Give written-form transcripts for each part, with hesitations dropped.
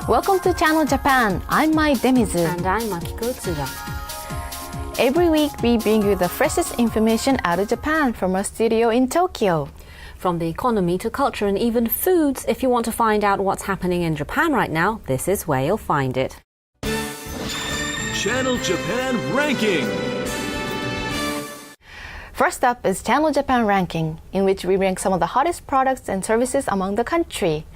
Welcome to Channel Japan. I'm Mai Demizu. And I'm Makiko Tsuga. Every week we bring you the freshest information out of Japan from our studio in Tokyo. From the economy to culture and even foods, if you want to find out what's happening in Japan right now, this is where you'll find it. Channel Japan Ranking. First up is Channel Japan Ranking, in which we rank some of the hottest products and services among the country.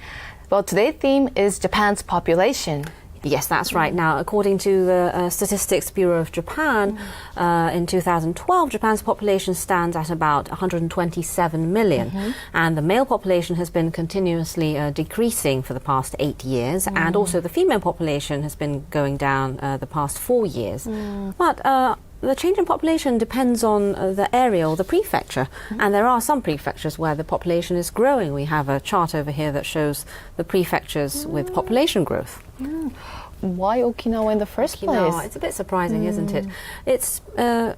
Well, today's theme is Japan's population. Yes, that's right. Now, according to the Statistics Bureau of Japan, in 2012, Japan's population stands at about 127 million. And the male population has been continuously decreasing for the past 8 years. And also the female population has been going down the past 4 years. But the change in population depends on the area or the prefecture. And there are some prefectures where the population is growing. We have a chart over here that shows the prefectures with population growth. Why Okinawa in the first place? It's a bit surprising, isn't it? It's the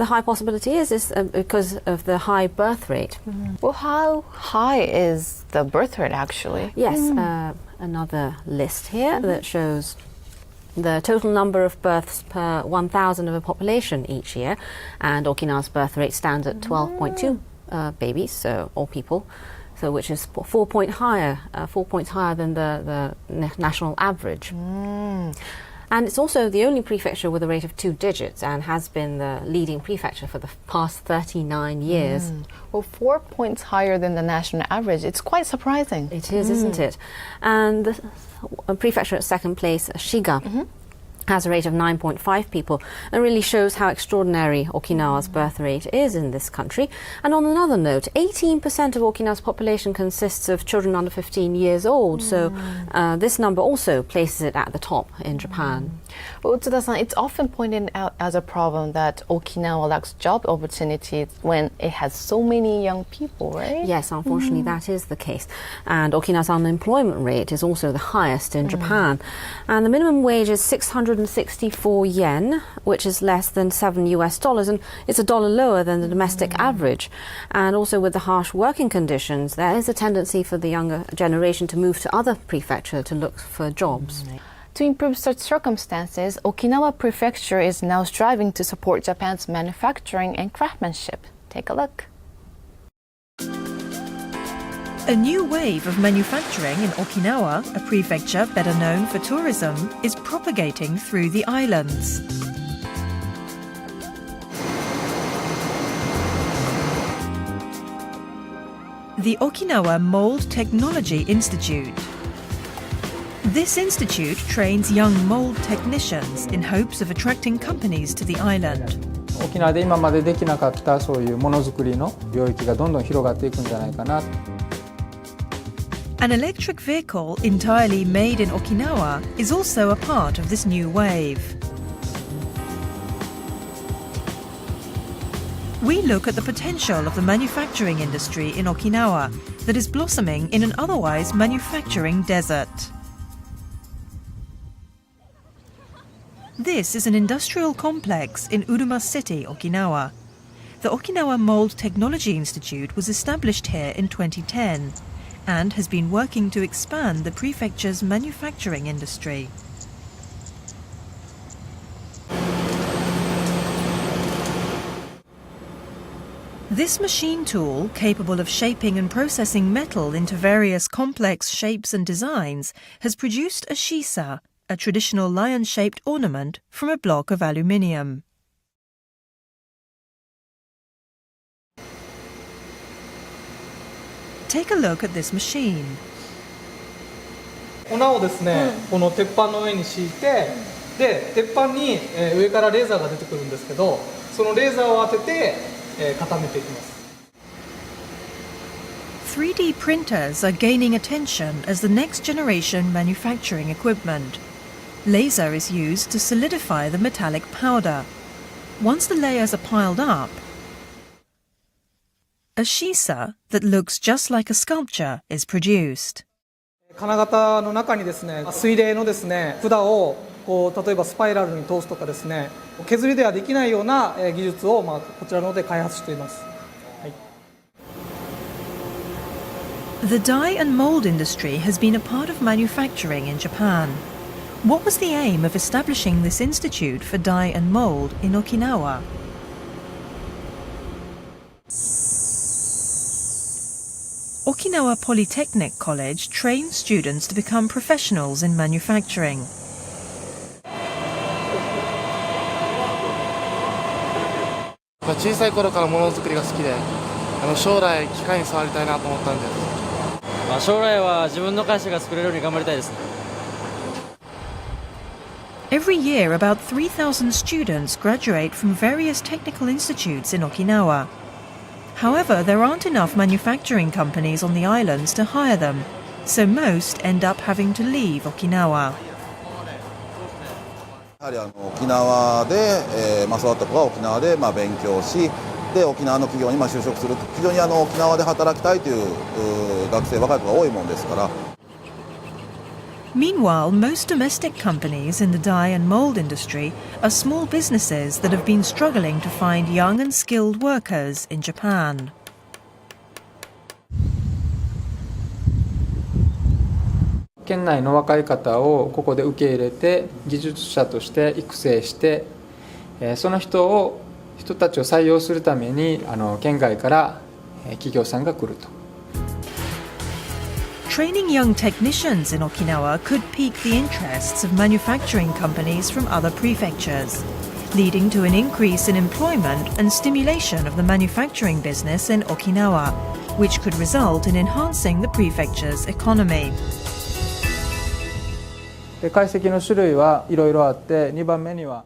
high possibility is because of the high birth rate. Well, how high is the birth rate actually? Yes, another list here that shows the total number of births per 1,000 of a population each year, and Okinawa's birth rate stands at 12.2 babies, so all people. So, which is 4 points higher than the national average. And it's also the only prefecture with a rate of 2 digits and has been the leading prefecture for the past 39 years. Well, 4 points higher than the national average. It's quite surprising. It is, isn't it? And the prefecture at second place, Shiga, has a rate of 9.5 people, and really shows how extraordinary Okinawa's birth rate is in this country. And on another note, 18% of Okinawa's population consists of children under 15 years old, so this number also places it at the top in Japan. Well, Utsuda-san, it's often pointed out as a problem that Okinawa lacks job opportunities when it has so many young people, right? Yes, unfortunately that is the case. And Okinawa's unemployment rate is also the highest in Japan. And the minimum wage is 664 yen, which is less than $7, and it's $1 lower than the domestic average. And also with the harsh working conditions, there is a tendency for the younger generation to move to other prefectures to look for jobs. To improve such circumstances, Okinawa Prefecture is now striving to support Japan's manufacturing and craftsmanship. Take a look. A new wave of manufacturing in Okinawa, a prefecture better known for tourism, is propagating through the islands. The Okinawa Mold Technology Institute. This institute trains young mold technicians in hopes of attracting companies to the island. 沖縄で今までできなかったそういうものづくりの領域がどんどん広がっていくんじゃないかな。 An electric vehicle entirely made in Okinawa is also a part of this new wave. We look at the potential of the manufacturing industry in Okinawa that is blossoming in an otherwise manufacturing desert. This is an industrial complex in Uruma City, Okinawa. The Okinawa Mold Technology Institute was established here in 2010 and has been working to expand the prefecture's manufacturing industry. This machine tool, capable of shaping and processing metal into various complex shapes and designs, has produced a shisa, a traditional lion-shaped ornament from a block of aluminium. Take a look at this machine. 粉をですね、この鉄板の上に敷いて、で鉄板に、上からレーザーが出てくるんですけど、そのレーザーを当てて、固めていきます。 3D printers are gaining attention as the next generation manufacturing equipment. Laser is used to solidify the metallic powder. Once the layers are piled up, a shisa that looks just like a sculpture is produced. 金型の中にですね、水冷のですね、管をこう例えばスパイラルに通すとかですね、削りではできないような技術をこちらの方で開発しています。はい。The dye and mold industry has been a part of manufacturing in Japan. What was the aim of establishing this institute for dye and mold in Okinawa? Okinawa Polytechnic College trains students to become professionals in manufacturing. 小さい頃からものづくりが好きで、将来機械に触りたいなと思ったんです。将来は自分の会社が作れるように頑張りたいです。 Every year, about 3,000 students graduate from various technical institutes in Okinawa. However, there aren't enough manufacturing companies on the islands to hire them, so most end up having to leave Okinawa. やはり沖縄で、育った子は沖縄で、勉強し、で沖縄の企業に就職する、非常に沖縄で働きたいという学生、若い子が多いものですから。 Meanwhile, most domestic companies in the dye and mold industry are small businesses that have been struggling to find young and skilled workers in Japan. 県内の若い方をここで受け入れて技術者として育成して、その人たちを採用するために県外から企業さんが来ると。 Training young technicians in Okinawa could pique the interests of manufacturing companies from other prefectures, leading to an increase in employment and stimulation of the manufacturing business in Okinawa, which could result in enhancing the prefecture's economy. で解析の種類はいろいろあって、2番目には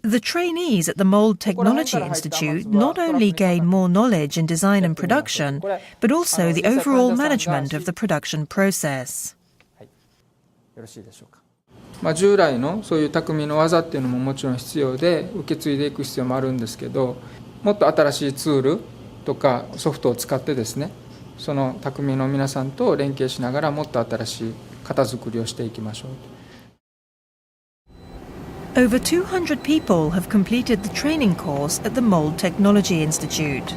The trainees at the Mold Technology Institute not only gain more knowledge in design and production, but also the overall management of the production process. よろしいでしょうか。従来のそういう匠の技っていうのももちろん必要で受け継いでいく必要もあるんですけど、もっと新しいツールとかソフトを使ってですね、その匠の皆さんと連携しながらもっと新しい型作りをしていきましょう。 Over 200 people have completed the training course at the Mold Technology Institute.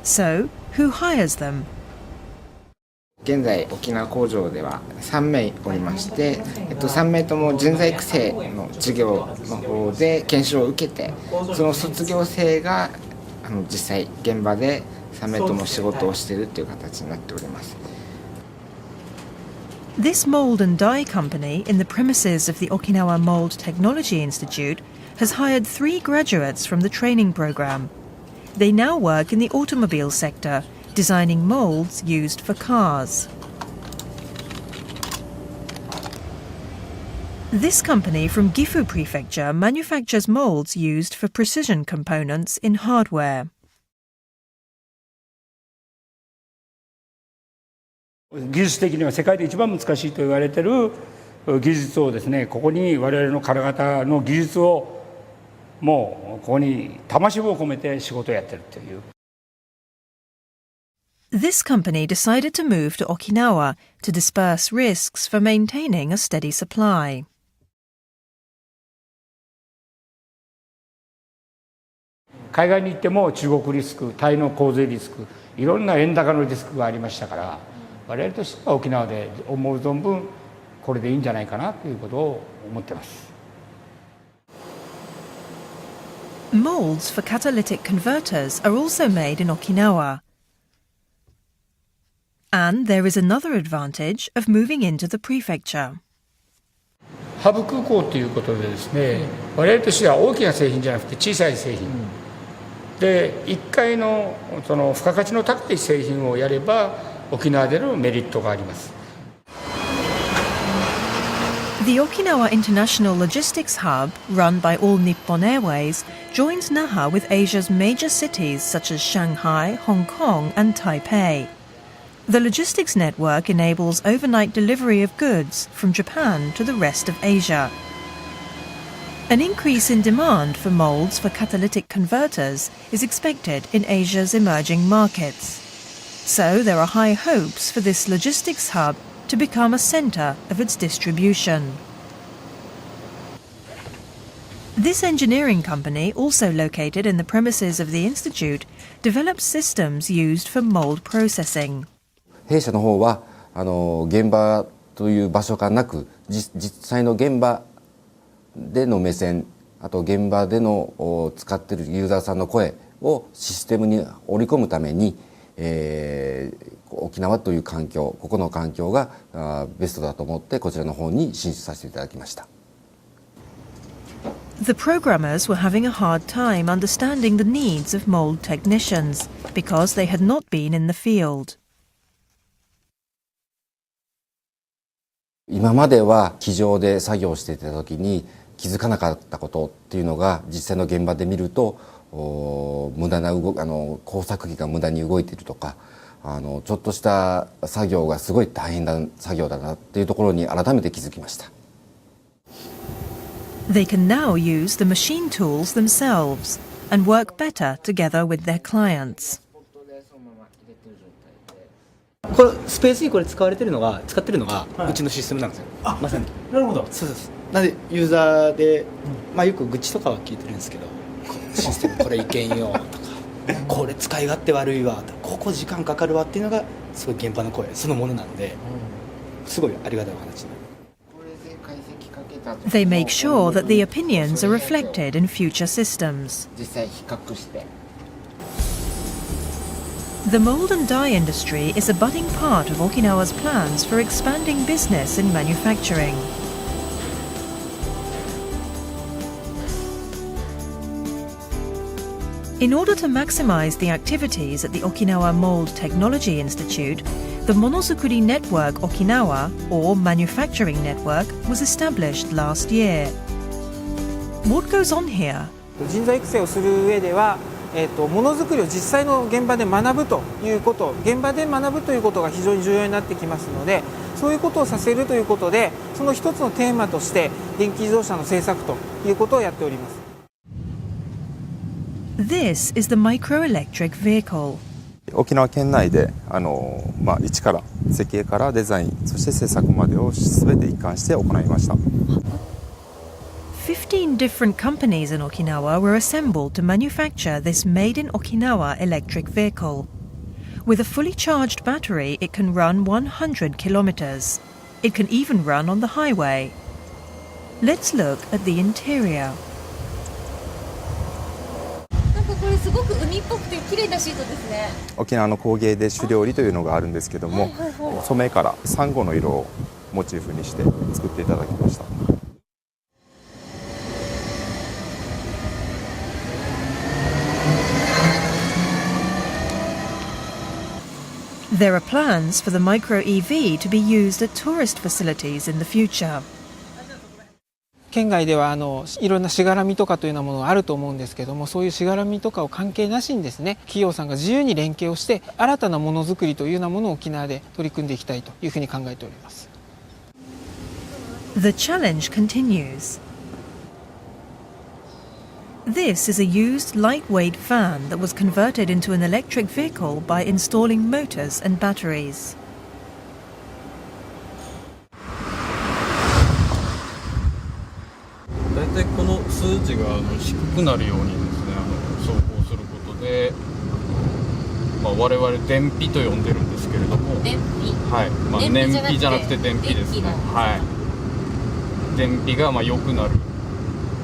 So, who hires them? 現在沖縄工場では3名おりまして、3名とも人材育成の授業の方で研修を受けて、その卒業生が実際現場で3名とも仕事をしているという形になっております。 This mold and dye company in the premises of the Okinawa Mold Technology Institute has hired 3 graduates from the training program. They now work in the automobile sector, designing molds used for cars. This company from Gifu Prefecture manufactures molds used for precision components in hardware. 技術的には世界で一番難しいと言われている技術をですね、ここに我々の金型の技術をもうここに魂を込めて仕事をやってるという。 This company decided to move to Okinawa to disperse risks for maintaining a steady supply. 海外に行っても中国リスク、タイの洪水リスク、いろんな円高のリスクがありましたから、我々としては沖縄で思う存分これでいいんじゃないかなということを思っています。 Molds for catalytic converters are also made in Okinawa. And there is another advantage of moving into the prefecture. ハブ空港ということでですね、我々としては大きな製品じゃなくて小さい製品、で1回のその付加価値の高い製品をやれば沖縄でのメリットがあります。 The Okinawa International Logistics Hub, run by All Nippon Airways, joins Naha with Asia's major cities such as Shanghai, Hong Kong and Taipei. The logistics network enables overnight delivery of goods from Japan to the rest of Asia. An increase in demand for molds for catalytic converters is expected in Asia's emerging markets. So there are high hopes for this logistics hub to become a centre of its distribution. This engineering company, also located in the premises of the institute, developed systems used for mold processing. 弊社の方は現場という場所がなく、実際の現場での目線、あと現場での使っているユーザーさんの声をシステムに織り込むために、沖縄という環境、ここの環境がベストだと思ってこちらの方に進出させていただきました。The programmers were having a hard time understanding the needs of mold technicians because they had not been in the field. 今までは机上で作業していた時に気づかなかったことっていうのが実際の現場で見ると無駄な工作機が無駄に動いているとかちょっとした作業がすごい大変な作業だなっていうところに改めて気づきました。They can now use the machine tools themselves and work better together with their clients. これスペースにこれ使ってるのが、うちのシステムなんですよ。まさに。なるほど。そうです。なんでユーザーで、よく愚痴とかは聞いてるんですけど、システムこれいけんよとか、これ使い勝手悪いわとか、ここ時間かかるわっていうのがすごい現場の声そのものなんで、すごいありがたいお話になる。They make sure that the opinions are reflected in future systems. 実際比較して。The mold and dye industry is a budding part of Okinawa's plans for expanding business in manufacturing. In order to maximize the activities at the Okinawa Mold Technology Institute, the Monozukuri Network Okinawa, or Manufacturing Network, was established last year. What goes on here? 人材育成をする上では、ものづくりを実際の現場で学ぶということ、現場で学ぶということが非常に重要になってきますので、そういうことをさせるということで、その一つのテーマとして電気自動車の製作ということをやっております。This is the microelectric vehicle. 沖縄県内で一から設計からデザイン、そして製作までを全て一貫して行いました。15 different companies in Okinawa were assembled to manufacture this made-in-Okinawa electric vehicle. With a fully charged battery, it can run 100 kilometers. It can even run on the highway. Let's look at the interior. これすごく海っぽくて綺麗なシートですね。沖縄の工芸で種料理というのがあるんですけども、染めからサンゴの色をモチーフにして作っていただきました。There are plans for the micro EV to be used at tourist facilities in the future. 県外ではいろんなしがらみとかというようなものがあると思うんですけども、そういうしがらみとかを関係なしにですね、企業さんが自由に連携をして新たなものづくりというようなものを沖縄で取り組んでいきたいというふうに考えております。The challenge continues. This is a used lightweight fan that was converted into an electric vehicle by installing motors and batteries. 大体この数値が低くなるようにですね、走行することで、我々燃費と呼んでるんですけれども、燃費、燃費じゃなくて電費ですね。燃費が良くなる、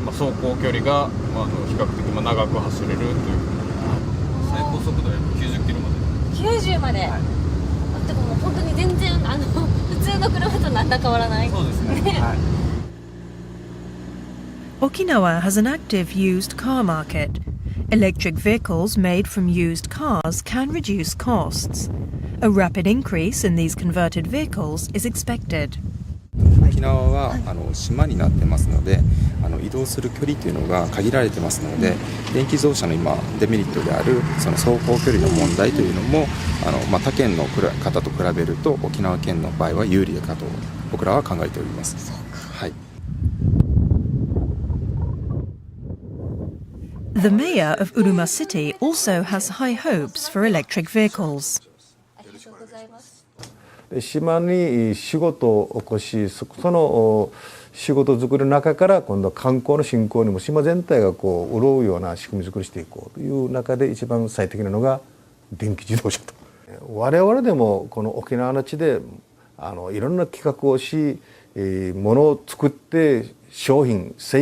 走行距離が比較的長く走れるという、最高速度は90キロまで。90まで。でももう本当に全然普通の車と何ら変わらない。そうですね。Okinawa has an active used car market. Electric vehicles made from used cars can reduce costs. A rapid increase in these converted vehicles is expected. 沖縄は島になってますので、移動する距離というのが限られてますので、電気自動車の今デメリットであるその走行距離の問題というのも他県の方と比べると沖縄県の場合は有利かと僕らは考えております。はい。The mayor of Uruma City also has high hopes for electric vehicles. で島に仕事を起こし、その仕事作りの中から今度は観光の振興にも島全体がこう潤うような仕組み作りしていこうという中で一番最適なのが電気自動車と。我々でもこの沖縄の地でいろんな企画をし、ものを作って製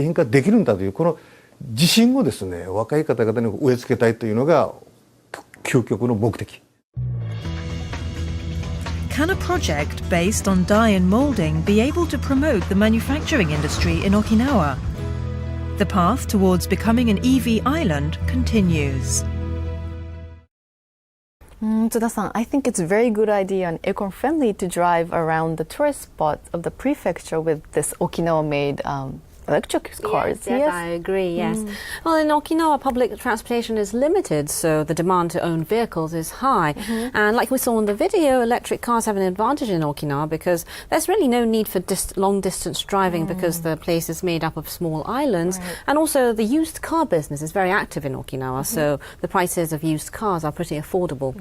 品化できるんだというこの自信をですね、若い方々に植え付けたいというのが究極の目的。Can a project based on dye and molding be able to promote the manufacturing industry in Okinawa? The path towards becoming an EV island continues. Tsuda-san, I think it's a very good idea and eco-friendly to drive around the tourist spots of the prefecture with this Okinawa-made electric cars. Yes, I agree, yes. Well, in Okinawa, public transportation is limited, so the demand to own vehicles is high. And like we saw in the video, electric cars have an advantage in Okinawa because there's really no need for long-distance driving because the place is made up of small islands. And also the used car business is very active in Okinawa, so the prices of used cars are pretty affordable.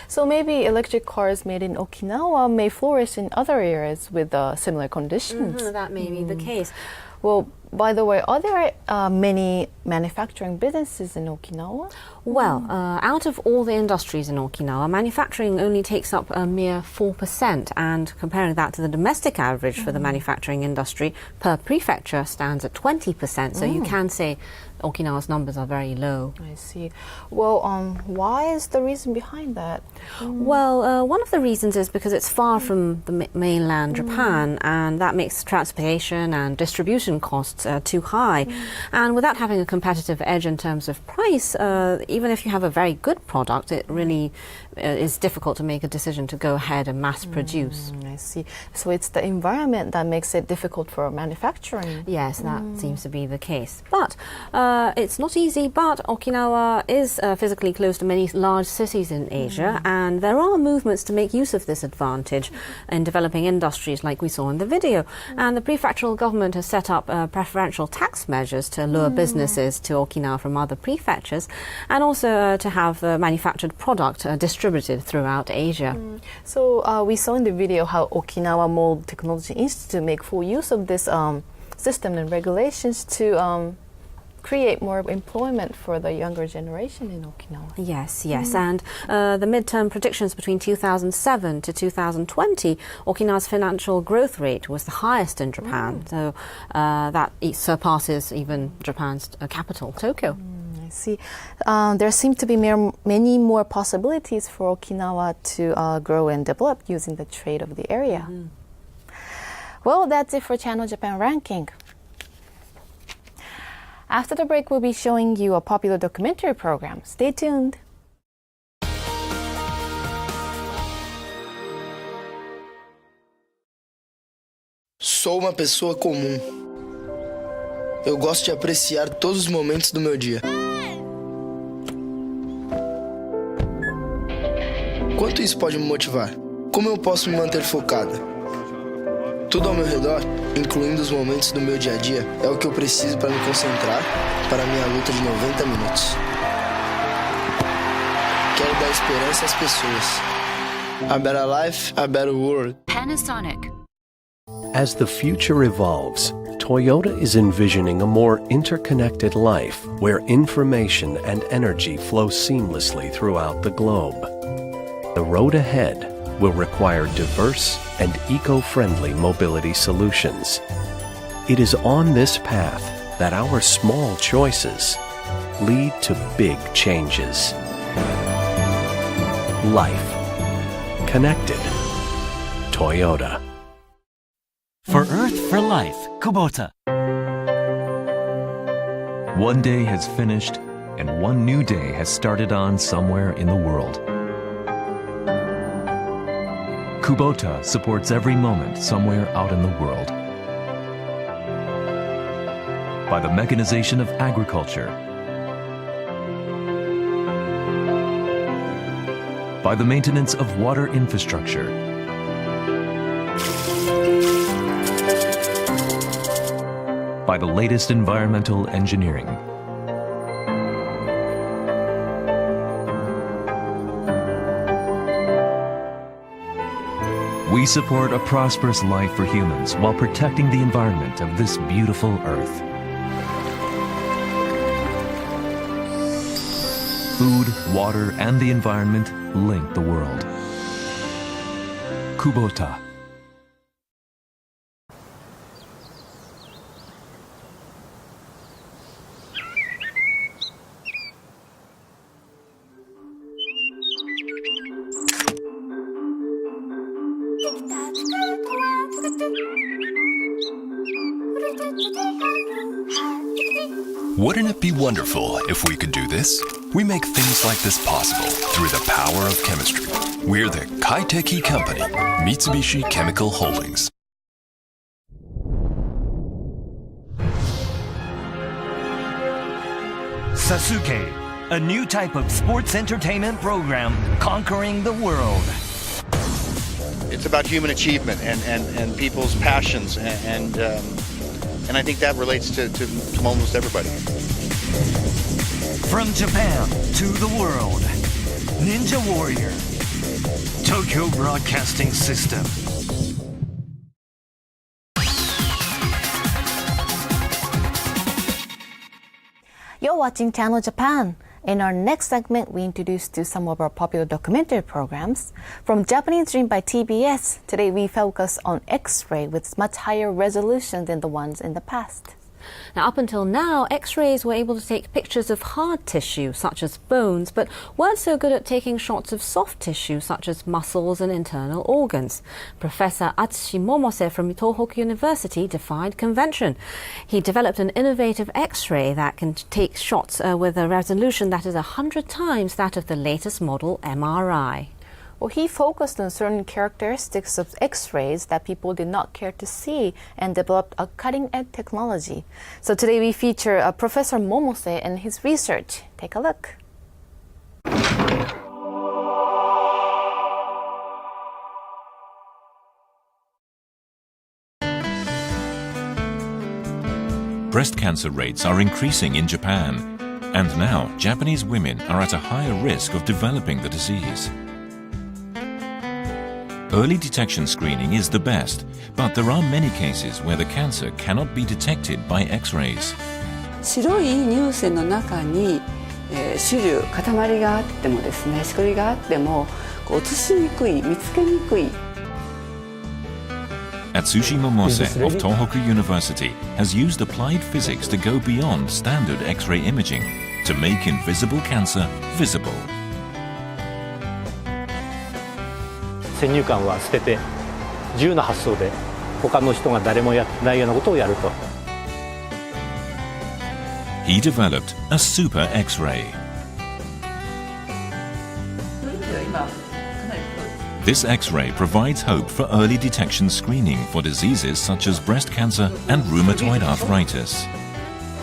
So maybe electric cars made in Okinawa may flourish in other areas with similar conditions. That may be the case. Well, by the way, are there many manufacturing businesses in Okinawa? Well, out of all the industries in Okinawa, manufacturing only takes up a mere 4%, and comparing that to the domestic average for the manufacturing industry per prefecture stands at 20%, so you can say Okinawa's numbers are very low. I see. Well, why is the reason behind that? Well, one of the reasons is because it's far from the mainland Japan, and that makes transportation and distribution costs too high. And without having a competitive edge in terms of price, even if you have a very good product, it really is difficult to make a decision to go ahead and mass produce. I see. So it's the environment that makes it difficult for manufacturing. Yes, that seems to be the case. But it's not easy, but Okinawa is physically close to many large cities in Asia, and there are movements to make use of this advantage in developing industries like we saw in the video. And the prefectural government has set up preferential tax measures to lure businesses to Okinawa from other prefectures, and also to have the manufactured product distributed throughout Asia. So we saw in the video how Okinawa Mold Technology Institute make full use of this system and regulations to create more employment for the younger generation in Okinawa. Yes, and the midterm predictions between 2007 to 2020, Okinawa's financial growth rate was the highest in Japan, so that surpasses even Japan's capital, Tokyo. I see. There seem to be many more possibilities for Okinawa to grow and develop using the trade of the area. Well, that's it for Channel Japan Ranking. After the break, we'll be showing you a popular documentary program. Stay tuned. Sou uma pessoa comum. Eu gosto de apreciar todos os momentos do meu dia. Quanto isso pode me motivar? Como eu posso me manter focada? Tudo ao meu redor, incluindo os momentos do meu dia a dia, é o que eu preciso para me concentrar para a minha luta de 90 minutos. Quero dar esperança às pessoas. A better life, a better world. Panasonic. As the future evolves, Toyota is envisioning a more interconnected life where information and energy flow seamlessly throughout the globe. The road ahead will require diverse and eco-friendly mobility solutions. It is on this path that our small choices lead to big changes. Life. Connected. Toyota. For Earth for Life, Kubota. One day has finished, and one new day has started on somewhere in the world. Kubota supports every moment somewhere out in the world. By the mechanization of agriculture, by the maintenance of water infrastructure, by the latest environmental engineering. We support a prosperous life for humans while protecting the environment of this beautiful Earth. Food, water, and the environment link the world. Kubota. Wouldn't it be wonderful if we could do this? We make things like this possible through the power of chemistry. We're the Kaiteki Company, Mitsubishi Chemical Holdings. Sasuke, a new type of sports entertainment program conquering the world. It's about human achievement and people's passions, and I think that relates to almost everybody. From Japan to the world, Ninja Warrior, Tokyo Broadcasting System. You're watching Channel Japan. In our next segment, we introduce to some of our popular documentary programs. From Japanese Dream by TBS, today we focus on X-ray with much higher resolution than the ones in the past. Now, up until now, X-rays were able to take pictures of hard tissue, such as bones, but weren't so good at taking shots of soft tissue, such as muscles and internal organs. Professor Atsushi Momose from Tohoku University defied convention. He developed an innovative X-ray that can take shots with a resolution that is 100 times that of the latest model MRI. Well, he focused on certain characteristics of X-rays that people did not care to see and developed a cutting-edge technology. So today we feature Professor Momose and his research. Take a look. Breast cancer rates are increasing in Japan, and now Japanese women are at a higher risk of developing the disease. Early detection screening is the best, but there are many cases where the cancer cannot be detected by X-rays. 白い乳腺の中に、種類塊があってもですね、しこりがあってもこう映しにくい、見つけにくい。 Atsushi Momose of Tohoku University has used applied physics to go beyond standard X-ray imaging to make invisible cancer visible. 先入観は捨てて自由な発想で他の人が誰もやってないようなことをやると。He developed a super X-ray. This X-ray provides hope for early detection screening for diseases such as breast cancer and rheumatoid arthritis.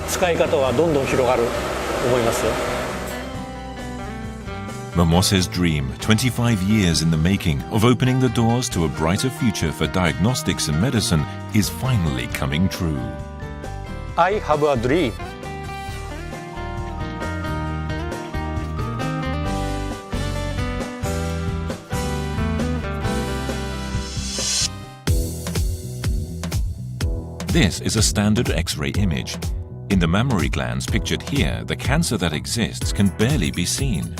使い方はどんどん広がると思いますよ。Momose's dream, 25 years in the making, of opening the doors to a brighter future for diagnostics and medicine is finally coming true. I have a dream. This is a standard X-ray image. In the mammary glands pictured here, the cancer that exists can barely be seen.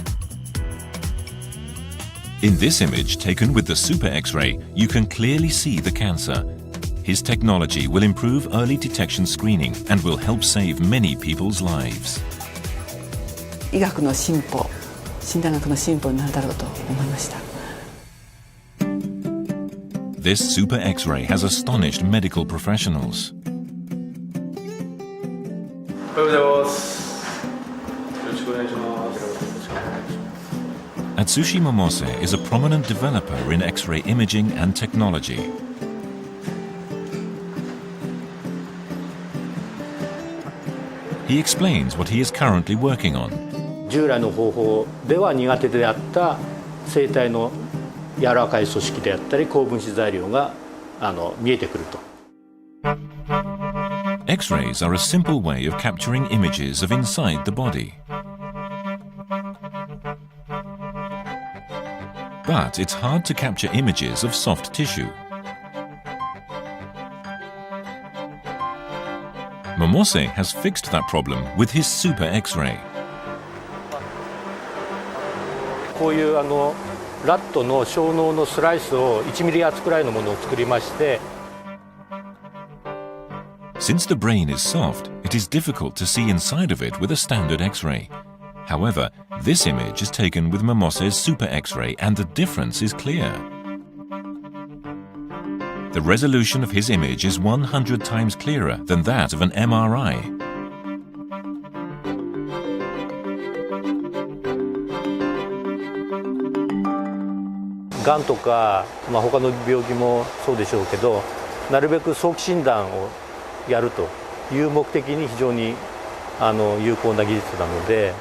In this image, taken with the Super X-ray, you can clearly see the cancer. His technology will improve early detection screening and will help save many people's lives. 医学の進歩、診断学の進歩になるだろうと思いました。 This Super X-ray has astonished medical professionals. おはようございます。よろしくお願いします。 Atsushi Momose is a prominent developer in X-ray imaging and technology. He explains what he is currently working on. 従来の方法では苦手であった生体の柔らかい組織であったり高分子材料が見えてくると。 X-rays are a simple way of capturing images of inside the body. but it's hard to capture images of soft tissue. Momose has fixed that problem with his Super X-ray. こういうラットの小脳のスライスを1ミリ厚くらいのものを作りまして。 Since the brain is soft, it is difficult to see inside of it with a standard X-ray. However, this image is taken with Momose's Super X-ray and the difference is clear. The resolution of his image is 100 times clearer than that of an MRI. がんとか、他の病気もそうでしょうけど、なるべく早期診断をやるという目的に非常に有効な技術なので。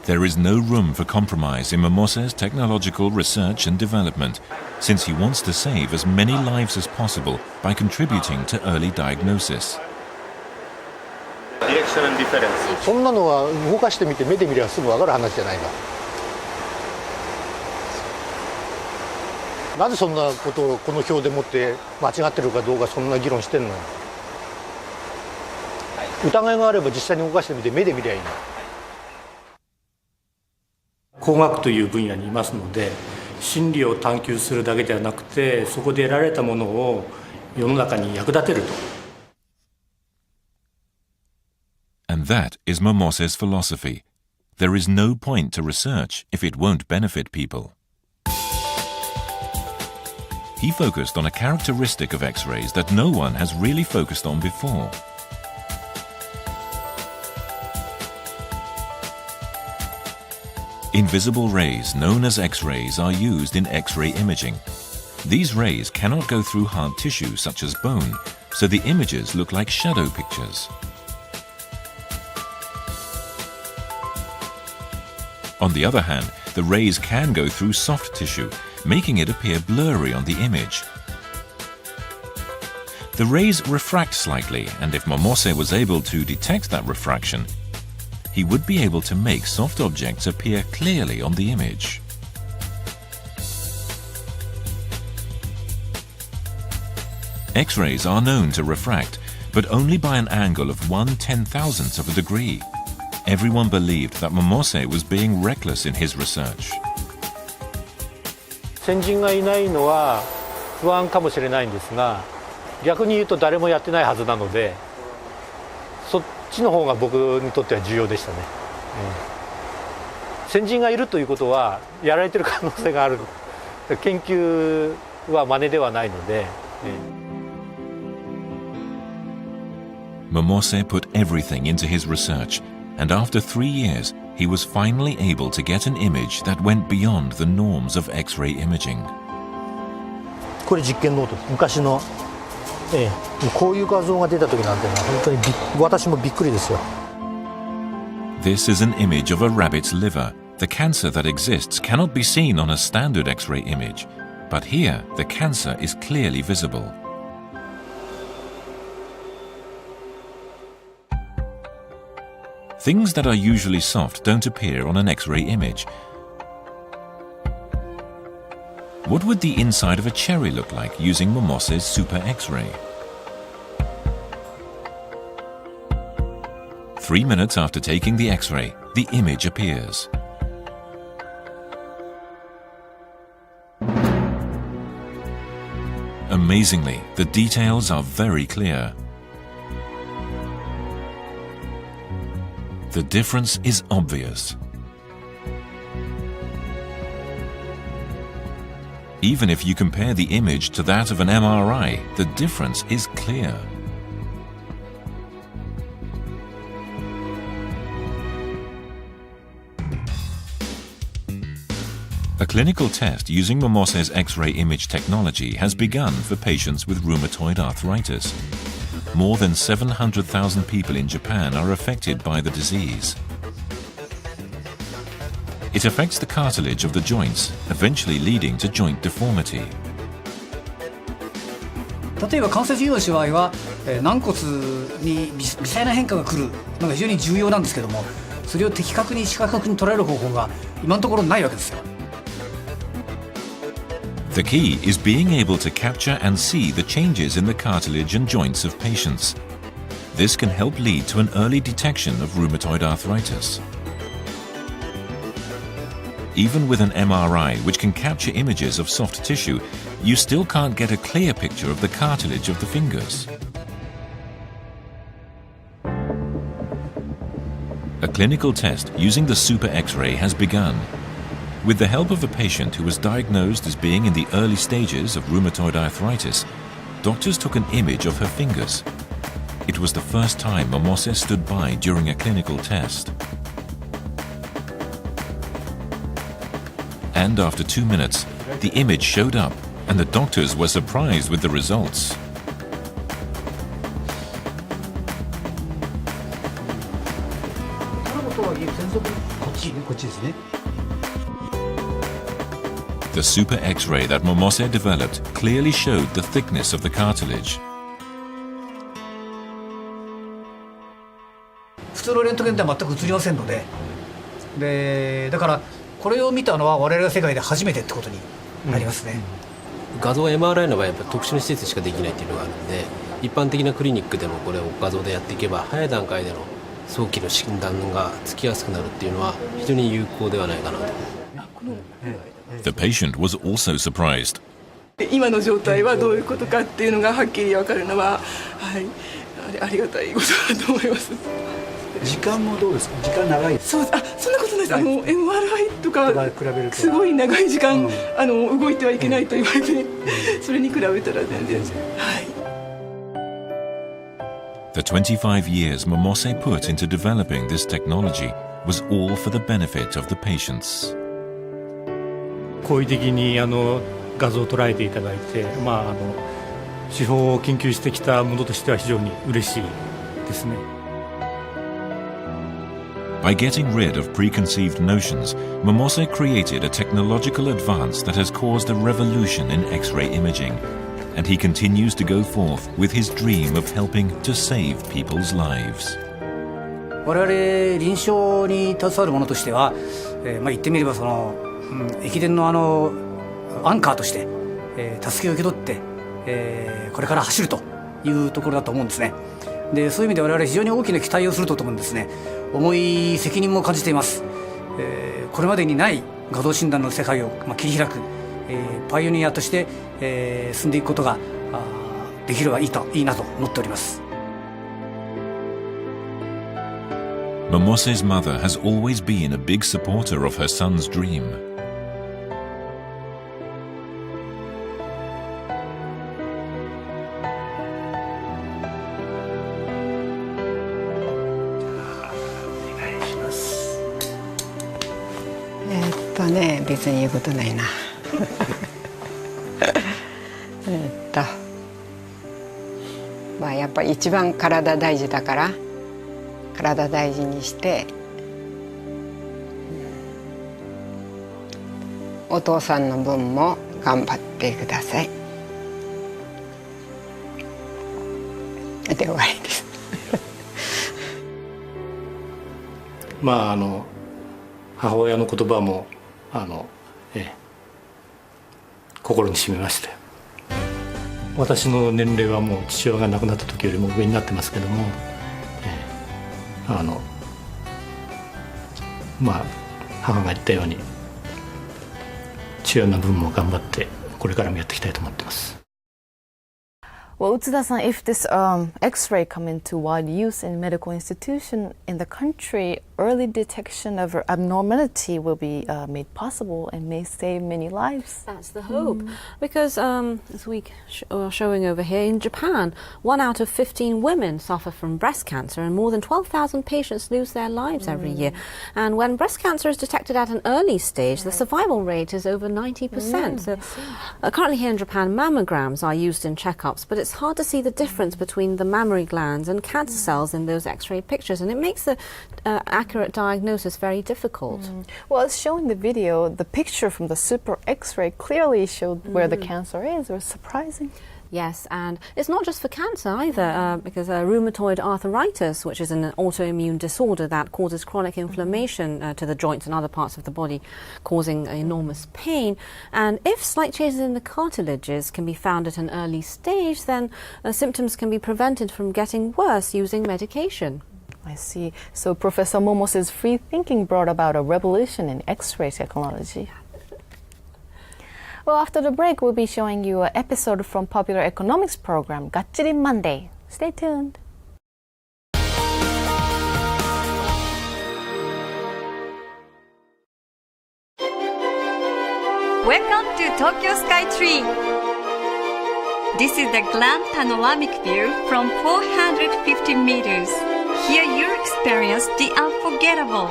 There is no room for compromise in Momose's technological research and development, since he wants to save as many lives as possible by contributing to early diagnosis. そんなのは動かしてみて目で見ればすぐ分かる話じゃないか。なぜそんなことをこの表でもって間違ってるかどうかそんな議論してんの。疑いがあれば実際に動かしてみて目で見りゃいいの。 工学という分野にいますので、真理を探求するだけではなくて、そこで得られたものを世の中に役立てると。And that is Momose's philosophy. There is no point to research if it won't benefit people. He focused on a characteristic of X-rays that no one has really focused on before. Invisible rays, known as X-rays, are used in X-ray imaging. These rays cannot go through hard tissue such as bone, so the images look like shadow pictures. On the other hand, the rays can go through soft tissue, making it appear blurry on the image. The rays refract slightly, and if Momose was able to detect that refraction, he would be able to make soft objects appear clearly on the image. X-rays are known to refract, but only by an angle of 1/10,000th of a degree. Everyone believed that Momose was being reckless in his research. 先人がいないのは不安かもしれないんですが、逆に言うと誰もやってないはずなので、そっちの方が僕にとっては重要でしたね。先人がいるということはやられてる可能性がある。研究は真似ではないので。Momose put everything into his research, and after 3 years, he was finally able to get an image that went beyond the norms of X-ray imaging. これ実験ノートです。昔の、こういう画像が出た時なんてのは本当に私もびっくりですよ。This is an image of a rabbit's liver. The cancer that exists cannot be seen on a standard X-ray image, but here the cancer is clearly visible. Things that are usually soft don't appear on an X-ray image. What would the inside of a cherry look like using Momose's Super X-ray? 3 minutes after taking the X-ray, the image appears. Amazingly, the details are very clear. The difference is obvious. Even if you compare the image to that of an MRI, the difference is clear. A clinical test using Momose's X-ray image technology has begun for patients with rheumatoid arthritis. More than 700,000 people in Japan are affected by the disease. It affects the cartilage of the joints, eventually leading to joint deformity. 例えば関節移動の場合は、軟骨に微細な変化が来るのが非常に重要なんですけども、それを的確に視覚に捉える方法が今のところないわけですよ。 The key is being able to capture and see the changes in the cartilage and joints of patients. This can help lead to an early detection of rheumatoid arthritis. Even with an MRI which can capture images of soft tissue, you still can't get a clear picture of the cartilage of the fingers. A clinical test using the Super X-ray has begun. With the help of a patient who was diagnosed as being in the early stages of rheumatoid arthritis, doctors took an image of her fingers. It was the first time Momose stood by during a clinical test. And after 2 minutes, the image showed up and the doctors were surprised with the results. The Super X-ray that Momose developed clearly showed the thickness of the cartilage. 普通のレントゲンでは全く映りませんので、だからこれを見たのは我々の世界で初めてってことになりますね。画像 MRI の場合はやっぱ特殊な施設しかできないっていうのがあるので、一般的なクリニックでもこれを画像でやっていけば早い段階での早期の診断がつきやすくなるっていうのは非常に有効ではないかなと。The patient was also surprised. 今の状態はどういうことかっていうのがはっきり分かるのは、はい、ありがたいことだと思います。時間もどうですか？時間長い？そんなことないです。MRI とかすごい長い時間、動いてはいけないと言われて、それに比べたら全然。はい。The 25 years Momose put into developing this technology was all for the benefit of the patients. 好意的に画像を捉えていただいて、手法を研究してきたものとしては非常に嬉しいですね。By getting rid of preconceived notions, Momose created a technological advance that has caused a revolution in X-ray imaging, and he continues to go forth with his dream of helping to save people's lives. 我々臨床に携わる者としては、言ってみれば駅伝のアンカーとして、助けを受け取って、これから走るというところだと思うんですね。で、そういう意味で我々非常に大きな期待をするとともにですね、重い責任も感じています。これまでにない画像診断の世界を切り開く、パイオニアとして、進んでいくことができればいいなと思っております。Momose's mother has always been a big supporter of her son's dream. Yes. 別に言うことないな。やっぱり一番体大事だから体大事にしてお父さんの分も頑張ってください。で終わりです。母親の言葉も心に染みましたよ。私の年齢はもう父親が亡くなった時よりも上になってますけども、母が言ったように父親の分も頑張ってこれからもやっていきたいと思ってます。Well, Utsuda-san, if this X-ray come into wide use in medical institution in the country, early detection of abnormality will be made possible and may save many lives. That's the hope. Because, as we are showing over here, in Japan, 1 out of 15 women suffer from breast cancer and more than 12,000 patients lose their lives every year. And when breast cancer is detected at an early stage, the survival rate is over 90%. So currently here in Japan, mammograms are used in checkups, but it's hard to see the difference between the mammary glands and cancer cells in those X-ray pictures, and it makes the accurate diagnosis very difficult. Well, as shown in the video, the picture from the super X-ray clearly showed where the cancer is. It was surprising. Yes, and it's not just for cancer either, because rheumatoid arthritis, which is an autoimmune disorder that causes chronic inflammation to the joints and other parts of the body, causing enormous pain. And if slight changes in the cartilages can be found at an early stage, then symptoms can be prevented from getting worse using medication. I see. So Professor Momos's free thinking brought about a revolution in X-ray technology. Well, after the break, we'll be showing you an episode from popular economics program, Gachiri Monday. Stay tuned. Welcome to Tokyo Skytree. This is the grand panoramic view from 450 meters. Here you experience the unforgettable.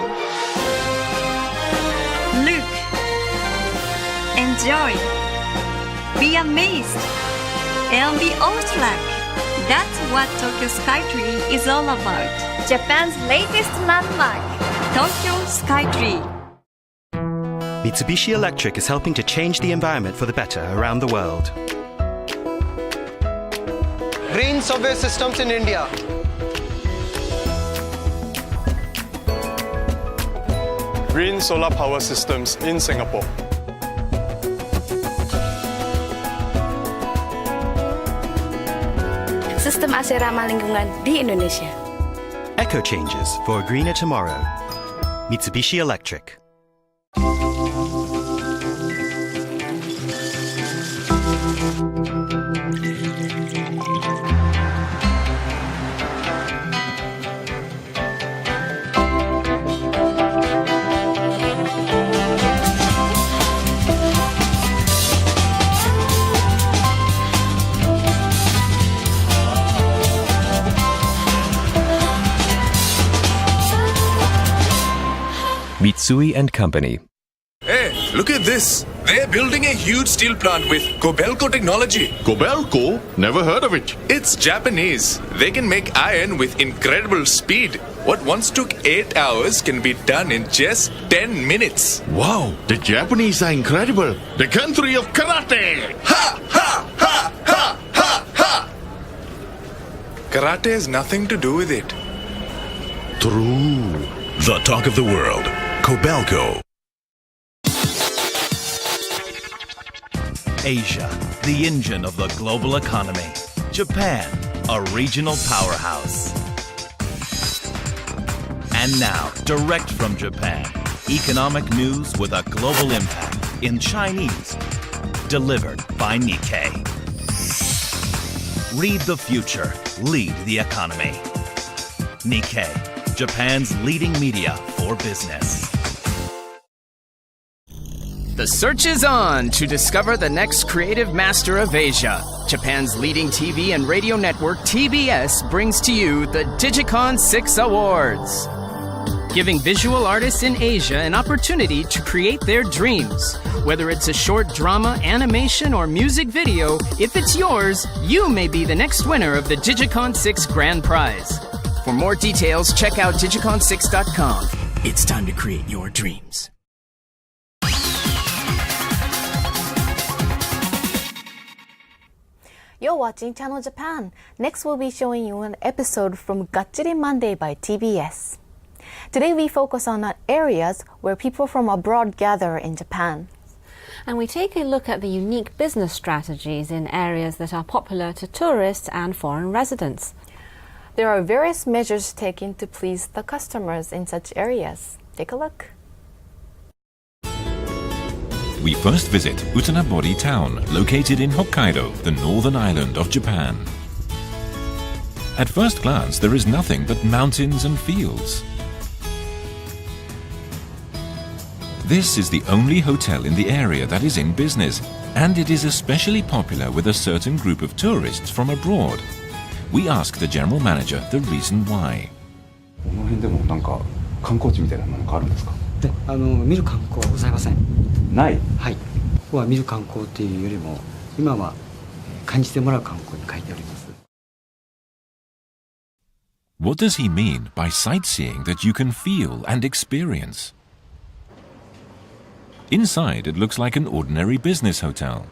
Look. Enjoy. Be amazed. And be awestruck. That's what Tokyo Skytree is all about. Japan's latest landmark, Tokyo Skytree. Mitsubishi Electric is helping to change the environment for the better around the world. Green subway systems in India. Green solar power systems in Singapore. Sistem AC ramah lingkungan di Indonesia. Eco changes for a greener tomorrow. Mitsubishi Electric. Mitsui & Company. Hey, look at this. They're building a huge steel plant with Kobelco technology. Kobelco? Never heard of it. It's Japanese. They can make iron with incredible speed. What once took 8 hours can be done in just 10 minutes. Wow, the Japanese are incredible. The country of karate. Ha! Ha! Ha! Ha! Ha! Ha! Karate has nothing to do with it. True. The talk of the world. Kobelco. Asia, the engine of the global economy. Japan, a regional powerhouse. And now, direct from Japan, economic news with a global impact in Chinese, delivered by Nikkei. Read the future, lead the economy. Nikkei, Japan's leading media for business. The search is on to discover the next creative master of Asia. Japan's leading TV and radio network, TBS, brings to you the Digicon 6 Awards, giving visual artists in Asia an opportunity to create their dreams. Whether it's a short drama, animation, or music video, if it's yours, you may be the next winner of the Digicon 6 Grand Prize. For more details, check out digicon6.com. It's time to create your dreams. You're watching Channel Japan. Next, we'll be showing you an episode from Gachiri Monday by TBS. Today, we focus on areas where people from abroad gather in Japan. And we take a look at the unique business strategies in areas that are popular to tourists and foreign residents. There are various measures taken to please the customers in such areas. Take a look. We first visit Utanabori town, located in Hokkaido, the northern island of Japan. At first glance, there is nothing but mountains and fields. This is the only hotel in the area that is in business, and it is especially popular with a certain group of tourists from abroad. We ask the general manager the reason why. この辺でもなんか観光地みたいなものがあるんですか？で、見る観光はございません。ない。はい。ここは見る観光というよりも、今は感じてもらう観光に書いております。What does he mean by sightseeing that you can feel and experience? Inside, it looks like an ordinary business hotel.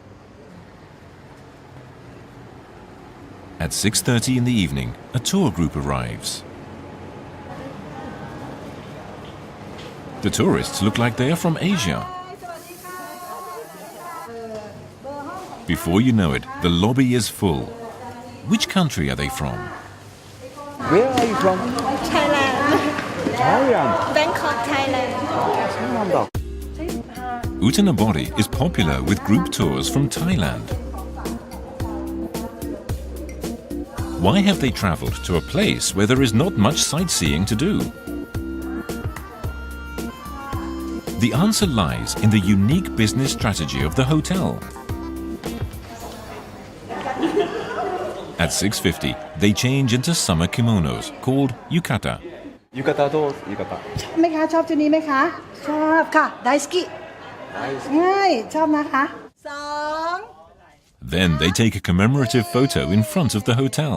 At 6:30 in the evening, a tour group arrives. The tourists look like they are from Asia. Before you know it, the lobby is full. Which country are they from? Where are you from? Thailand. Thailand. Bangkok, Thailand. Uttanabody is popular with group tours from Thailand. Why have they traveled to a place where there is not much sightseeing to do? The answer lies in the unique business strategy of the hotel. At 6:50, they change into summer kimonos called yukata. Yukata どう? Yukata. ไหมคะชอบชุดนี้ไหมคะชอบค่ะไดสกิง่ายชอบนะคะ2 Then they take a commemorative photo in front of the hotel.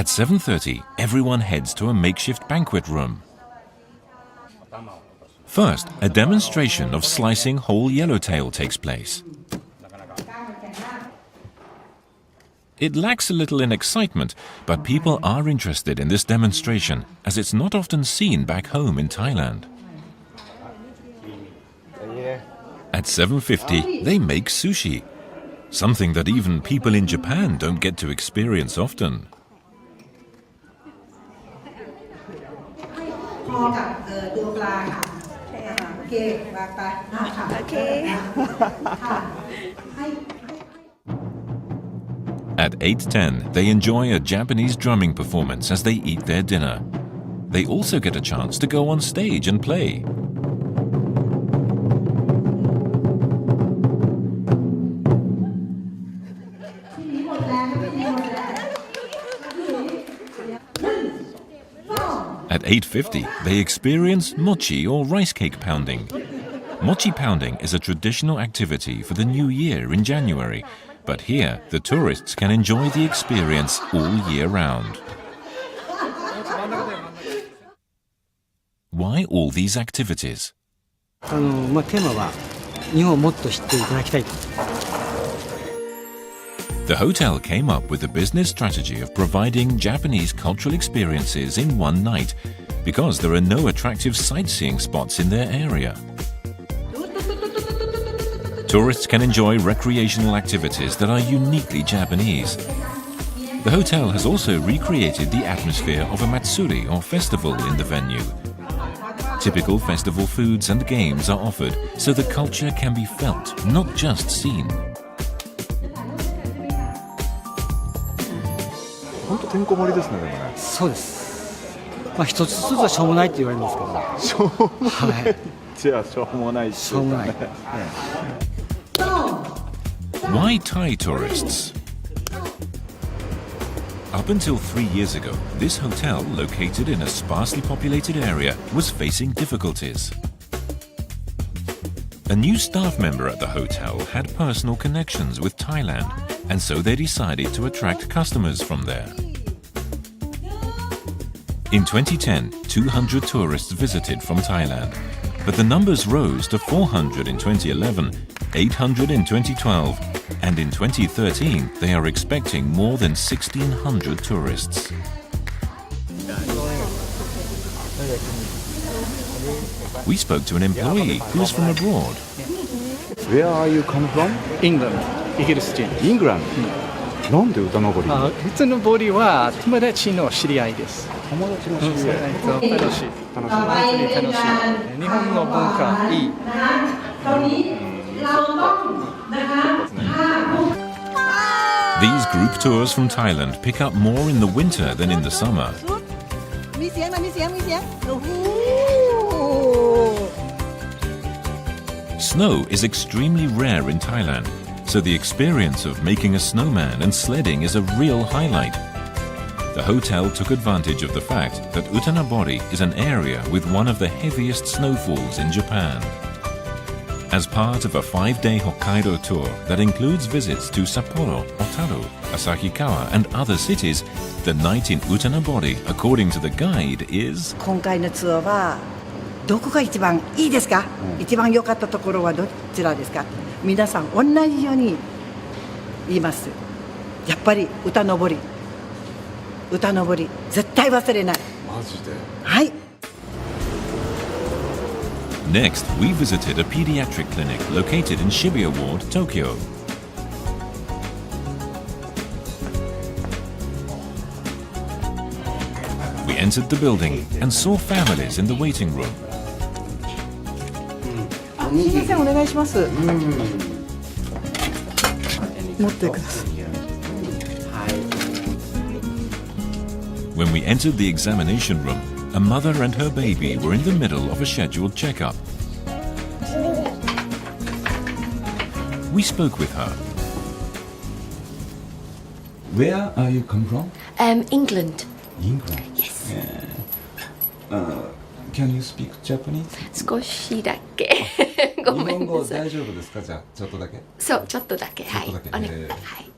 At 7:30, everyone heads to a makeshift banquet room. First, a demonstration of slicing whole yellowtail takes place. It lacks a little in excitement, but people are interested in this demonstration as it's not often seen back home in Thailand. At 7:50, they make sushi, something that even people in Japan don't get to experience often. พอกับตัวปลาค่ะโอเควางไปโอเค At 8:10, they enjoy a Japanese drumming performance as they eat their dinner. They also get a chance to go on stage and play. At 8:50, they experience mochi or rice cake pounding. Mochi pounding is a traditional activity for the new year in January, but here the tourists can enjoy the experience all year round. Why all these activities? テーマは日本をもっと知っていただきたいと。 The hotel came up with a business strategy of providing Japanese cultural experiences in one night because there are no attractive sightseeing spots in their area. Tourists can enjoy recreational activities that are uniquely Japanese. The hotel has also recreated the atmosphere of a matsuri or festival in the venue. Typical festival foods and games are offered so the culture can be felt, not just seen. 本当てんこ盛りですね。そうです。まあ一つ一つはしょうもないって言われますけど。しょうもない。じゃあしょうもない。しょうもない。Why Thai tourists? Up until 3 years ago, this hotel, located in a sparsely populated area, was facing difficulties. A new staff member at the hotel had personal connections with Thailand, and so they decided to attract customers from there. In 2010, 200 tourists visited from Thailand, but the numbers rose to 400 in 2011, 800 in 2012, and in 2013 they are expecting more than 1,600 tourists. We spoke to an employee who is from abroad. Where are you come from? England. イギリス人。England? なんで歌登り？歌登りは友達の知り合いです。友達の知り合い。楽しい。楽しい。日本の文化いい。These group tours from Thailand pick up more in the winter than in the summer. มีเสียงนะมีเสียงมีเสียงโอ้โห Snow is extremely rare in Thailand, so the experience of making a snowman and sledding is a real highlight. The hotel took advantage of the fact that Uttanabody is an area with one of the heaviest snowfalls in Japan. As part of a 5-day Hokkaido tour that includes visits to Sapporo, Otaru, Asahikawa and other cities, the night in Utanabori, according to the guide, is... 今回のツアーはどこが一番いいですか、一番良かったところはどちらですか。皆さん同じように言います。やっぱり歌登り絶対忘れない。マジで。はい。Next, we visited a pediatric clinic located in Shibuya Ward, Tokyo. We entered the building and saw families in the waiting room. すみません、お願いします。持ってください。 When we entered the examination room, a mother and her baby were in the middle of a scheduled checkup. We spoke with her. Where are you come from? England. England. Yes. Can you speak Japanese? 少しだけ。ごめんなさい。日本語大丈夫ですか？じゃあちょっとだけ。そう、ちょっとだけ。はい。ちょっとだけ。はい。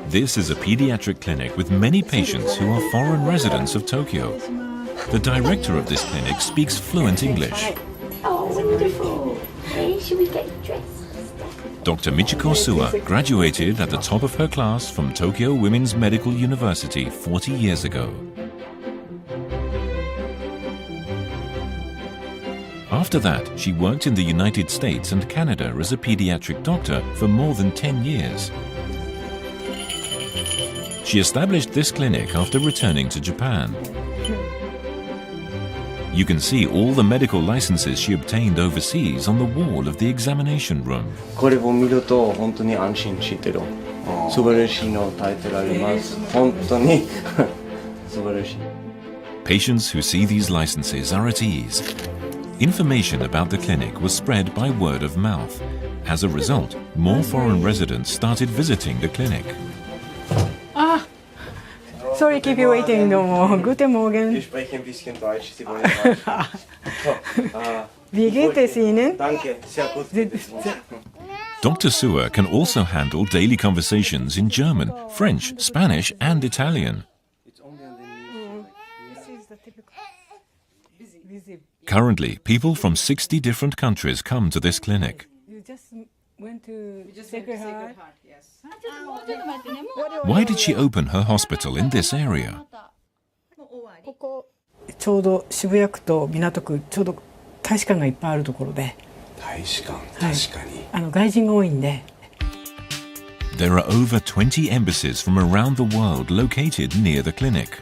This is a pediatric clinic with many patients who are foreign residents of Tokyo. The director of this clinic speaks fluent English. Oh, wonderful. Hey, should we get dressed? Dr. Michiko Suwa graduated at the top of her class from Tokyo Women's Medical University 40 years ago. After that, she worked in the United States and Canada as a pediatric doctor for more than 10 years. She established this clinic after returning to Japan. You can see all the medical licenses she obtained overseas on the wall of the examination room. これを見ると本当に安心してる。素晴らしいの耐えてられます。本当に素晴らしい。 Patients who see these licenses are at ease. Information about the clinic was spread by word of mouth. As a result, more foreign residents started visiting the clinic. Sorry, keep you waiting. No, guten Morgen. Ich spreche ein bisschen Deutsch. Sie wollen Deutsch. Wie geht es Ihnen? Danke, sehr gut. Dr. Suwa can also handle daily conversations in German, French, Spanish, and Italian. Currently, people from 60 different countries come to this clinic. You just went to Sacred Heart? Yes. Why did she open her hospital in this area? ちょうど渋谷区と港区ちょうど大使館がいっぱいあるところで。大使館、確かに。外人が多いんで。There are over 20 embassies from around the world located near the clinic.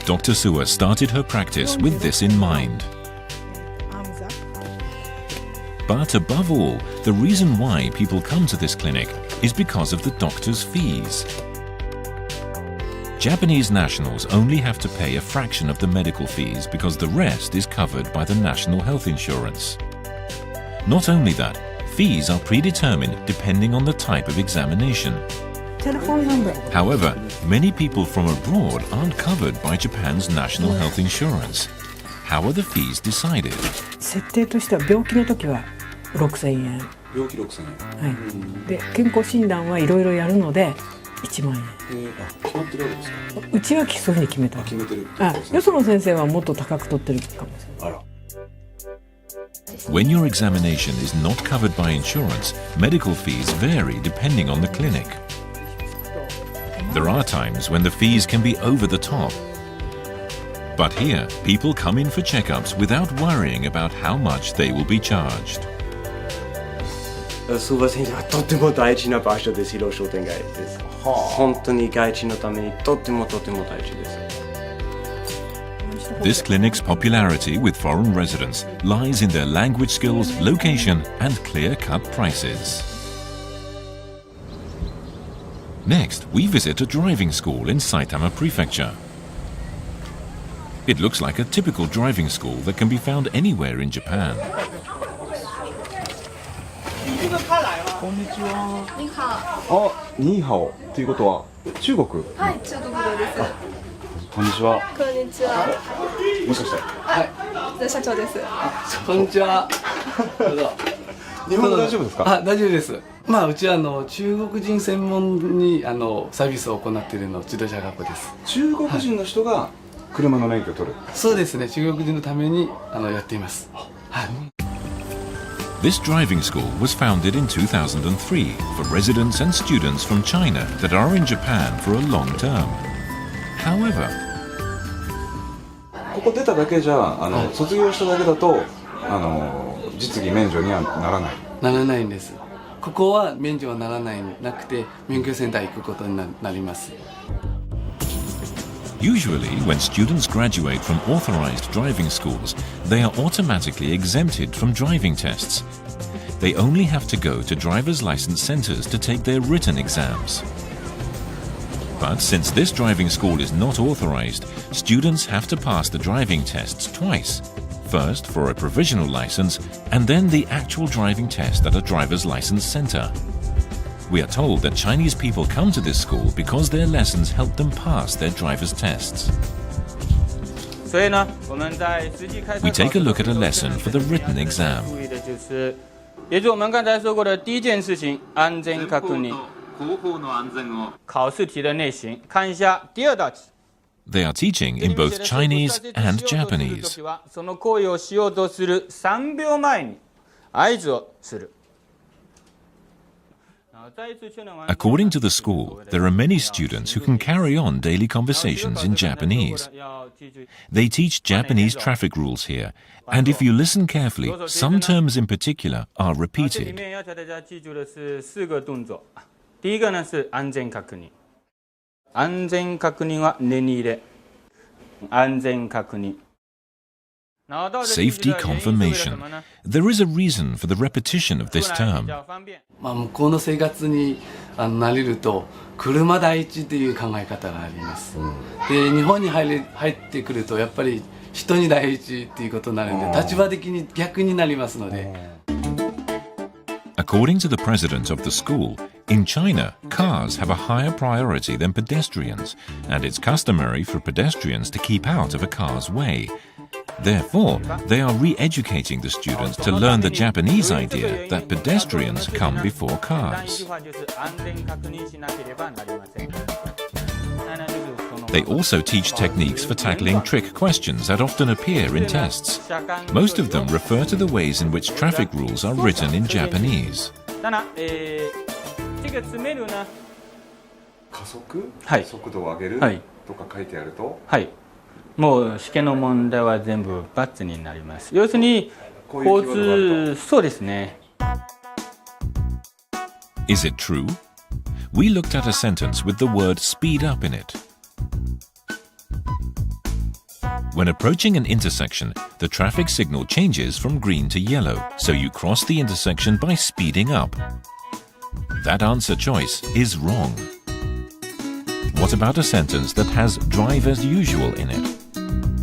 Dr. Suwa started her practice with this in mind. But above all, the reason why people come to this clinic is because of the doctor's fees. Japanese nationals only have to pay a fraction of the medical fees because the rest is covered by the national health insurance. Not only that, fees are predetermined depending on the type of examination. Telephone number. However, many people from abroad aren't covered by Japan's national health insurance. How are the fees decided? 設定としては病気の時は6000円。病気6000円。はい。で健康診断はいろいろやるので1万円。決まってるわけですか？うちはそういうふうに決めた。決めてる。よその先生はもっと高く取ってるかもしれない。あら。When your examination is not covered by insurance, medical fees vary depending on the clinic. There are times when the fees can be over the top. But here, people come in for checkups without worrying about how much they will be charged. 相場先生はとても大事な場所です。広商店街です。本当に外地のためにとても大事です。 This clinic's popularity with foreign residents lies in their language skills, location, and clear-cut prices. Next, we visit a driving school in Saitama Prefecture. It looks like a typical driving school that can be found anywhere in Japan. こんにちは。ニーハオ。あ、ニーハオということは中国？はい、中国語です。こんにちは。こんにちは。もしかして。はい。社長です。こんにちは。どうぞ。日本語大丈夫ですか？あ、大丈夫です。まあうちは中国人専門にサービスを行っている自動車学校です。中国人の人が車の免許を取る。そうですね。中国人のためにやっています。はい。This driving school was founded in 2003 for residents and students from China that are in Japan for a long term. However, ここ出ただけじゃ卒業しただけだと実技免除にはならない。ならないんです。ここは免除はならないなくて免許センター行くことになります。usually when students graduate from authorized driving schools, they are automatically exempted from driving tests. They only have to go to driver's license centers to take their written exams. But since this driving school is not authorized, students have to pass the driving tests twice. First for a provisional license, and then the actual driving test at a driver's license center. We are told that Chinese people come to this school because their lessons help them pass their driver's tests. We take a look at a lesson for the written exam. 也就是我们刚才说过的第一件事情，安全確認。考試題的類型，看一下第二道題。 They are teaching in both Chinese and Japanese. その行為をしようとする3秒前に合図をする。 According to the school, there are many students who can carry on daily conversations in Japanese. They teach Japanese traffic rules here, and if you listen carefully, some terms in particular are repeated. 第一個呢是安全確認。安全確認は念に入れ。安全確認。 Safety confirmation. There is a reason for the repetition of this term. 向こうの生活に慣れると車第一という考え方があります。で、日本に入ってくるとやっぱり人に第一っていうことになるので、立場的に逆になりますので。 According to the president of the school, in China, cars have a higher priority than pedestrians, and it's customary for pedestrians to keep out of a car's way. Therefore, they are re-educating the students to learn the Japanese idea that pedestrians come before cars. They also teach techniques for tackling trick questions that often appear in tests. Most of them refer to the ways in which traffic rules are written in Japanese. 加速、速度を上げるとか書いてあると、はい。もう試験の問題は全部×になります。要するに交通、そうですね。Is it true? We looked at a sentence with the word speed up in it. When approaching an intersection, the traffic signal changes from green to yellow, so you cross the intersection by speeding up. That answer choice is wrong. What about a sentence that has drive as usual in it?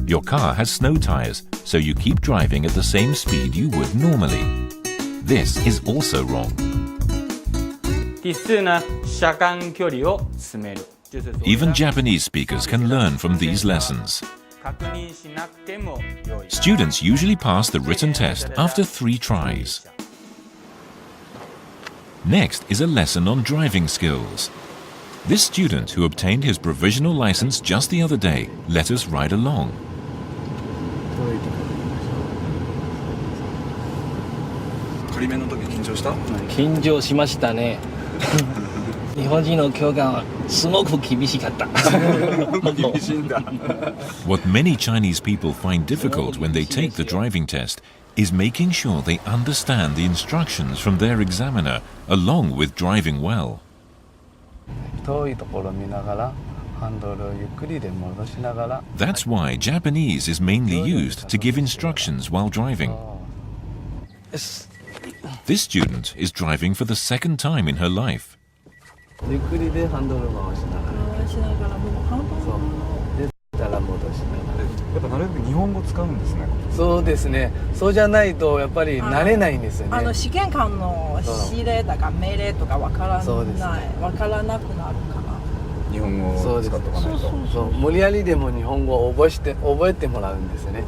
Your car has snow tires, so you keep driving at the same speed you would normally. This is also wrong. 奇数な車間距離を詰める。 Even Japanese speakers can learn from these lessons. 確認しなくても良い。 Students usually pass the written test after 3 tries. Next is a lesson on driving skills. This student, who obtained his provisional license just the other day, let us ride along. 仮免の時緊張した？緊張しましたね。日本人の教官はすごく厳しかった。厳しいんだ。 What many Chinese people find difficult when they take the driving test is making sure they understand the instructions from their examiner, along with driving well. 遠いところ見ながらハンドルをゆっくりで戻しながら。 That's why Japanese is mainly used to give instructions while driving. This student is driving for the second time in her life. ゆっくりでハンドル回しながら。回しながらもうハンドル。で、出たら戻しながら。やっぱなるべく日本語使うんですね。そうですね。そうじゃないとやっぱり慣れないんですよね。試験官の指令とか命令とかわからない、わからなくなるから。日本語を使っておかないと。そう無理やりでも日本語を覚えてもらうんですね。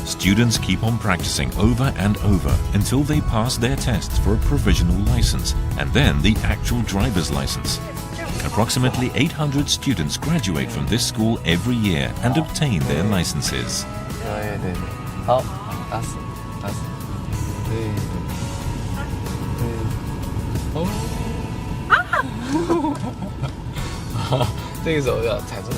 Students keep on practicing over and over until they pass their tests for a provisional license and then the actual driver's license. Approximately 800 students graduate from this school every year and obtain their licenses. 好，打死。这个手要踩住。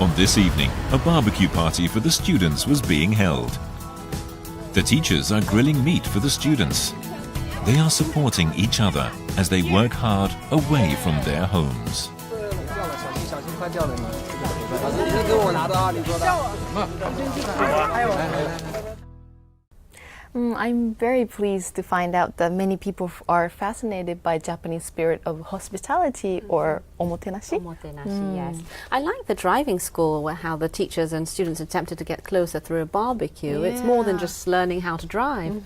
On this evening, a barbecue party for the students was being held. The teachers are grilling meat for the students. They are supporting each other as they work hard away from their homes. I'm very pleased to find out that many people are fascinated by Japanese spirit of hospitality or omotenashi. Omotenashi, yes. I like the driving school where how the teachers and students attempted to get closer through a barbecue. It's more than just learning how to drive.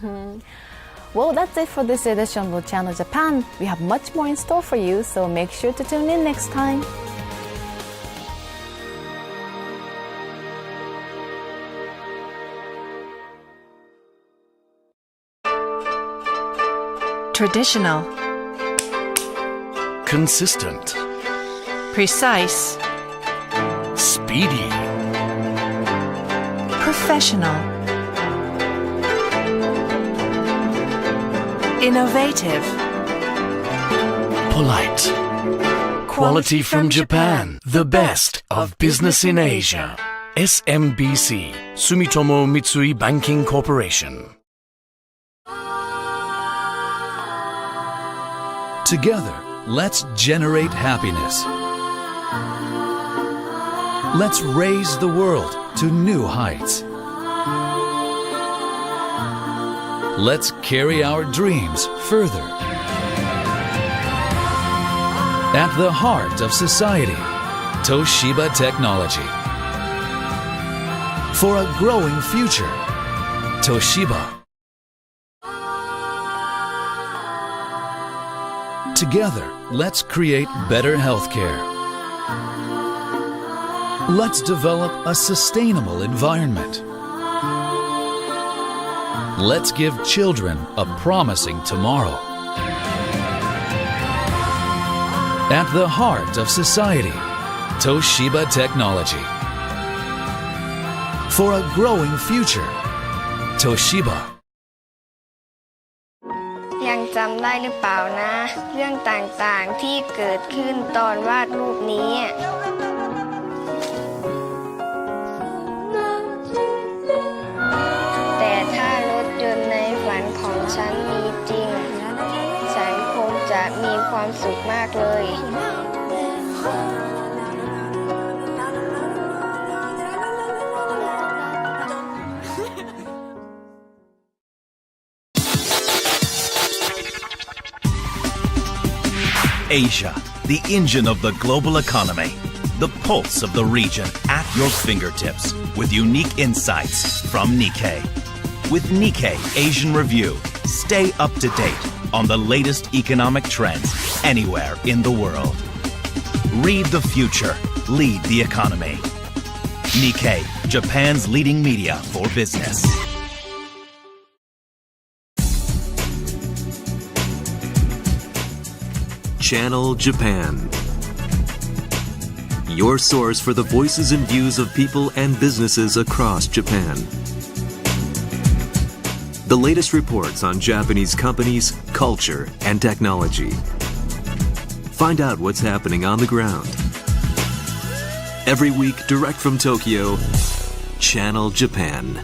Well, that's it for this edition of Channel Japan. We have much more in store for you, so make sure to tune in next time. Traditional, Consistent. precise, Speedy. professional, innovative, Polite. Quality from Japan. The best of business in Asia. SMBC. Sumitomo Mitsui Banking Corporation. Together, let's generate happiness. Let's raise the world to new heights. Let's carry our dreams further. At the heart of society, Toshiba Technology. For a growing future, Toshiba. Together, let's create better healthcare. Let's develop a sustainable environment. Let's give children a promising tomorrow. At the heart of society, Toshiba Technology. For a growing future, Toshiba. ยังจำได้หรือเปล่านะ เรื่องต่างๆที่เกิดขึ้นตอนวาดรูปนี้ แต่ถ้ารถยนต์ในฝันของฉันมีจริง ฉันคงจะมีความสุขมากเลย Asia, the engine of the global economy. The pulse of the region at your fingertips with unique insights from Nikkei. With Nikkei Asian Review, stay up to date on the latest economic trends anywhere in the world. Read the future, lead the economy. Nikkei, Japan's leading media for business. Channel Japan. Your source for the voices and views of people and businesses across Japan. The latest reports on Japanese companies, culture, and technology. Find out what's happening on the ground. Every week, direct from Tokyo, Channel Japan.